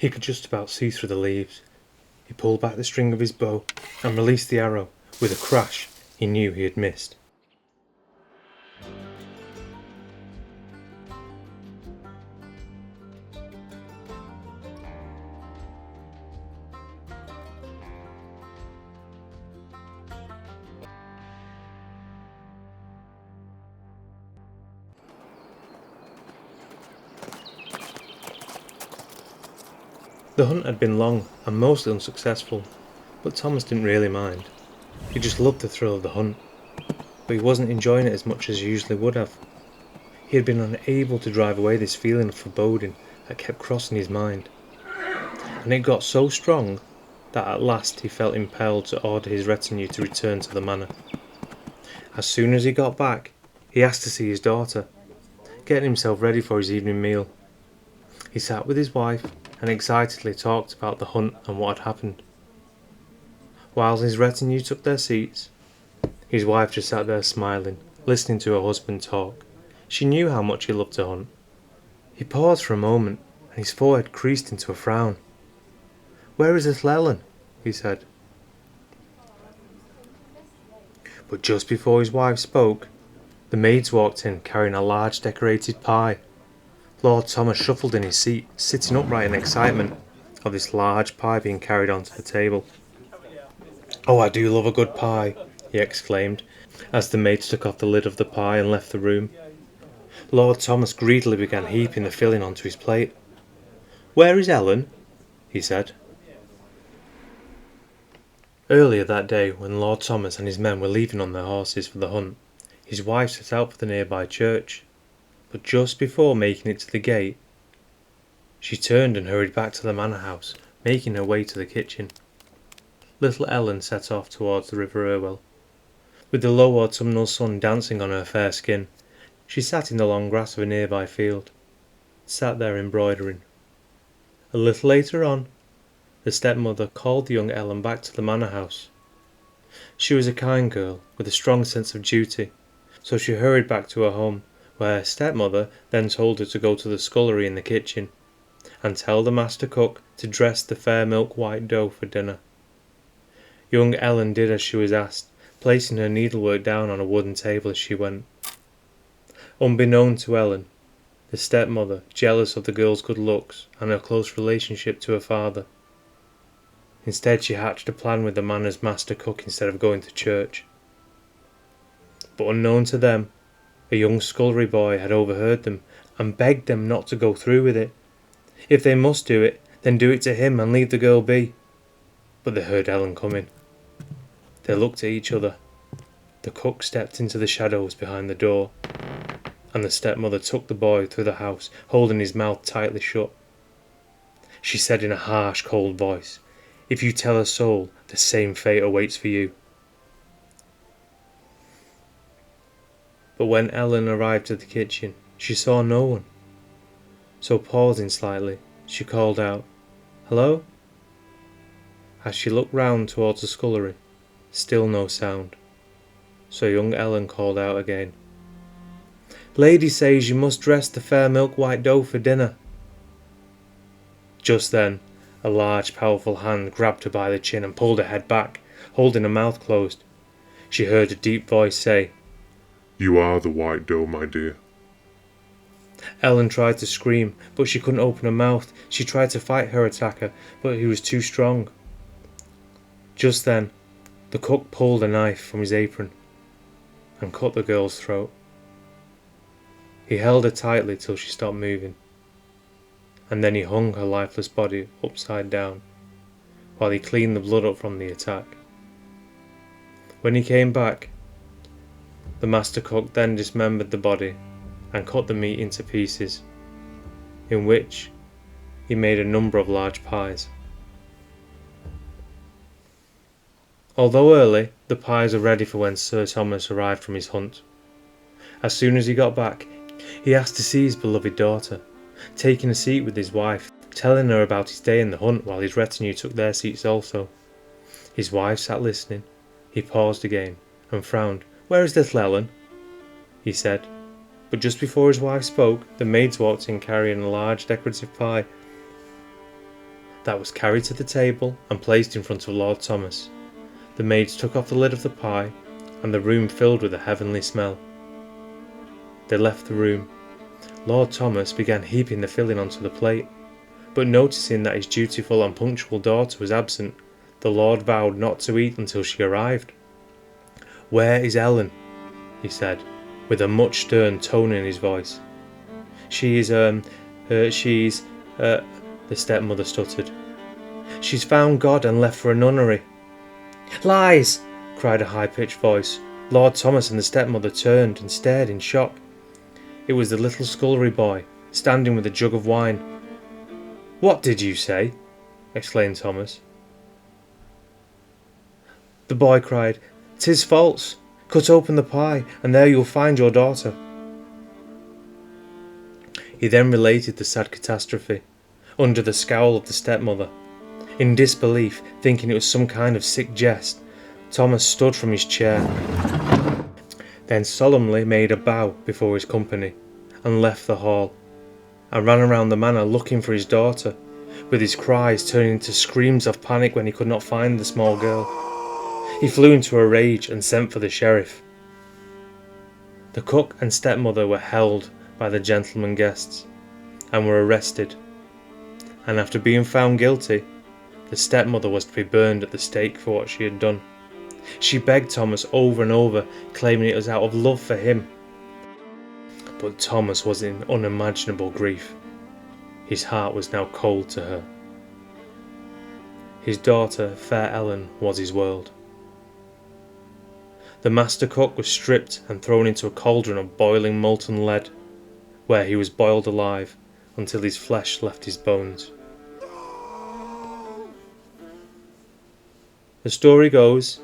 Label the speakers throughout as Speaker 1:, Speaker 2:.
Speaker 1: He could just about see through the leaves. He pulled back the string of his bow and released the arrow. With a crash, he knew he had missed. The hunt had been long and mostly unsuccessful, but Thomas didn't really mind. He just loved the thrill of the hunt, but he wasn't enjoying it as much as he usually would have. He had been unable to drive away this feeling of foreboding that kept crossing his mind, and it got so strong that at last he felt impelled to order his retinue to return to the manor. As soon as he got back, he asked to see his daughter, getting himself ready for his evening meal. He sat with his wife and excitedly talked about the hunt and what had happened. While his retinue took their seats, his wife just sat there smiling, listening to her husband talk. She knew how much he loved to hunt. He paused for a moment, and his forehead creased into a frown. "Where is little Ellen?" he said. But just before his wife spoke, the maids walked in carrying a large decorated pie. Lord Thomas shuffled in his seat, sitting upright in excitement of this large pie being carried onto the table. "Oh, I do love a good pie," he exclaimed, as the maids took off the lid of the pie and left the room. Lord Thomas greedily began heaping the filling onto his plate. "Where is Ellen?" he said. Earlier that day, when Lord Thomas and his men were leaving on their horses for the hunt, his wife set out for the nearby church. But just before making it to the gate, she turned and hurried back to the manor house, making her way to the kitchen. Little Ellen set off towards the River Irwell. With the low autumnal sun dancing on her fair skin, she sat in the long grass of a nearby field, sat there embroidering. A little later on, the stepmother called the young Ellen back to the manor house. She was a kind girl with a strong sense of duty, so she hurried back to her home, where her stepmother then told her to go to the scullery in the kitchen and tell the master cook to dress the fair milk white dough for dinner. Young Ellen did as she was asked, placing her needlework down on a wooden table as she went. Unbeknown to Ellen, the stepmother, jealous of the girl's good looks and her close relationship to her father, instead she hatched a plan with the manor's master cook instead of going to church. But unknown to them, a young scullery boy had overheard them and begged them not to go through with it. If they must do it, then do it to him and leave the girl be. But they heard Ellen coming. They looked at each other. The cook stepped into the shadows behind the door, and the stepmother took the boy through the house, holding his mouth tightly shut. She said in a harsh, cold voice, "If you tell a soul, the same fate awaits for you." But when Ellen arrived at the kitchen, she saw no one. So pausing slightly, she called out, "Hello?" As she looked round towards the scullery, still no sound. So young Ellen called out again, "Lady says you must dress the fair milk white dough for dinner." Just then, a large powerful hand grabbed her by the chin and pulled her head back, holding her mouth closed. She heard a deep voice say,
Speaker 2: "You are the white dough, my dear."
Speaker 1: Ellen tried to scream, but she couldn't open her mouth. She tried to fight her attacker, but he was too strong. Just then, the cook pulled a knife from his apron and cut the girl's throat. He held her tightly till she stopped moving, and then he hung her lifeless body upside down, while he cleaned the blood up from the attack. When he came back, the master cook then dismembered the body and cut the meat into pieces, in which he made a number of large pies. Although early, the pies were ready for when Sir Thomas arrived from his hunt. As soon as he got back, he asked to see his beloved daughter, taking a seat with his wife, telling her about his day in the hunt while his retinue took their seats also. His wife sat listening. He paused again and frowned. "Where is little Ellen?" he said. But just before his wife spoke, the maids walked in carrying a large decorative pie. That was carried to the table and placed in front of Lord Thomas. The maids took off the lid of the pie, and the room filled with a heavenly smell. They left the room. Lord Thomas began heaping the filling onto the plate, but noticing that his dutiful and punctual daughter was absent, the Lord vowed not to eat until she arrived. "Where is Ellen?" he said, with a much stern tone in his voice. She's, the stepmother stuttered. "She's found God and left for a nunnery." "Lies!" cried a high-pitched voice. Lord Thomas and the stepmother turned and stared in shock. It was the little scullery boy, standing with a jug of wine. "What did you say?" exclaimed Thomas. The boy cried, "'Tis false! Cut open the pie, and there you'll find your daughter." He then related the sad catastrophe, under the scowl of the stepmother. In disbelief, thinking it was some kind of sick jest, Thomas stood from his chair, then solemnly made a bow before his company, and left the hall, and ran around the manor looking for his daughter, with his cries turning into screams of panic when he could not find the small girl. He flew into a rage and sent for the sheriff. The cook and stepmother were held by the gentlemen guests, and were arrested, and after being found guilty, the stepmother was to be burned at the stake for what she had done. She begged Thomas over and over, claiming it was out of love for him. But Thomas was in unimaginable grief. His heart was now cold to her. His daughter, fair Ellen, was his world. The master cook was stripped and thrown into a cauldron of boiling molten lead, where he was boiled alive until his flesh left his bones. The story goes,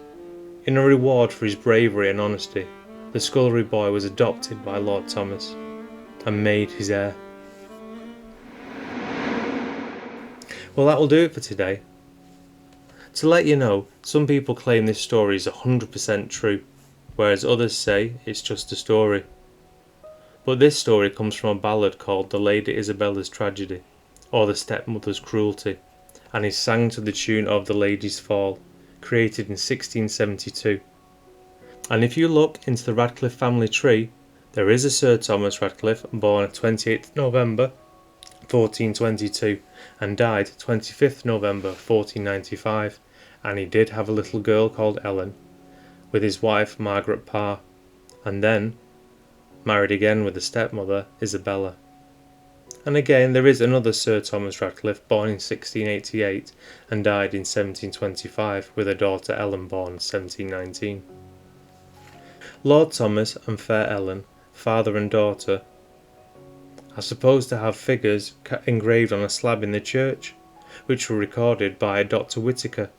Speaker 1: in a reward for his bravery and honesty, the scullery boy was adopted by Lord Thomas and made his heir. Well, that will do it for today. To let you know, some people claim this story is 100% true, whereas others say it's just a story. But this story comes from a ballad called The Lady Isabella's Tragedy, or The Stepmother's Cruelty, and is sang to the tune of The Lady's Fall, created in 1672. And if you look into the Radcliffe family tree, there is a Sir Thomas Radcliffe, born on 28th November 1422 and died 25th November 1495, and he did have a little girl called Ellen, with his wife Margaret Parr, and then married again with the stepmother Isabella. And again there is another Sir Thomas Radcliffe, born in 1688 and died in 1725, with a daughter Ellen, born in 1719. Lord Thomas and fair Ellen, father and daughter, are supposed to have figures engraved on a slab in the church, which were recorded by Dr. Whitaker,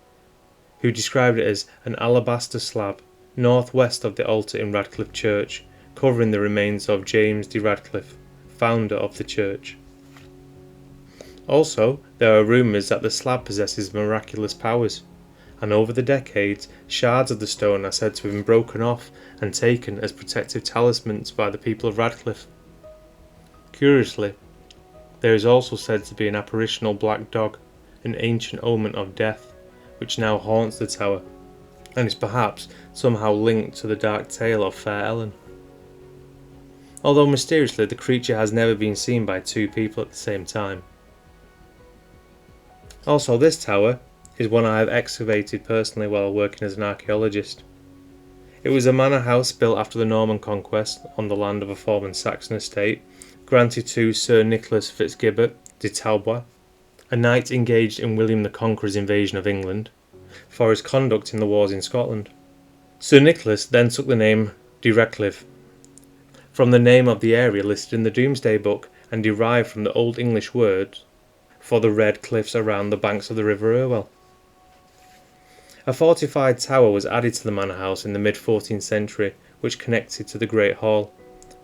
Speaker 1: who described it as an alabaster slab northwest of the altar in Radcliffe Church, covering the remains of James de Radcliffe, founder of the church. Also, there are rumours that the slab possesses miraculous powers, and over the decades, shards of the stone are said to have been broken off and taken as protective talismans by the people of Radcliffe. Curiously, there is also said to be an apparitional black dog, an ancient omen of death, which now haunts the tower, and is perhaps somehow linked to the dark tale of fair Ellen. Although mysteriously the creature has never been seen by two people at the same time. Also, this tower is one I have excavated personally while working as an archaeologist. It was a manor house built after the Norman conquest on the land of a former Saxon estate, granted to Sir Nicholas Fitzgibbet de Talbois, a knight engaged in William the Conqueror's invasion of England, for his conduct in the wars in Scotland. Sir Nicholas then took the name de Redcliffe, from the name of the area listed in the Domesday Book, and derived from the Old English word for the red cliffs around the banks of the River Irwell. A fortified tower was added to the manor house in the mid-14th century, which connected to the Great Hall,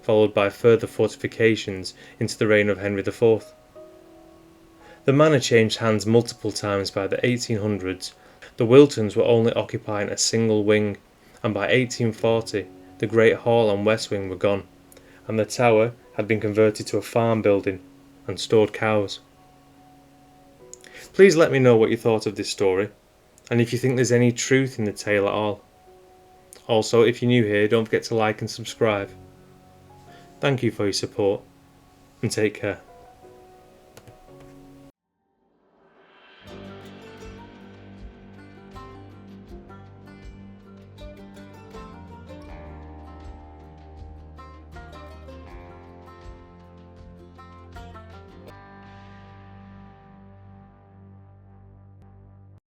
Speaker 1: followed by further fortifications into the reign of Henry IV. The manor changed hands multiple times by the 1800s. The Wiltons were only occupying a single wing, and by 1840 the Great Hall and West Wing were gone, and the tower had been converted to a farm building and stored cows. Please let me know what you thought of this story, and if you think there's any truth in the tale at all. Also, if you're new here, don't forget to like and subscribe. Thank you for your support, and take care.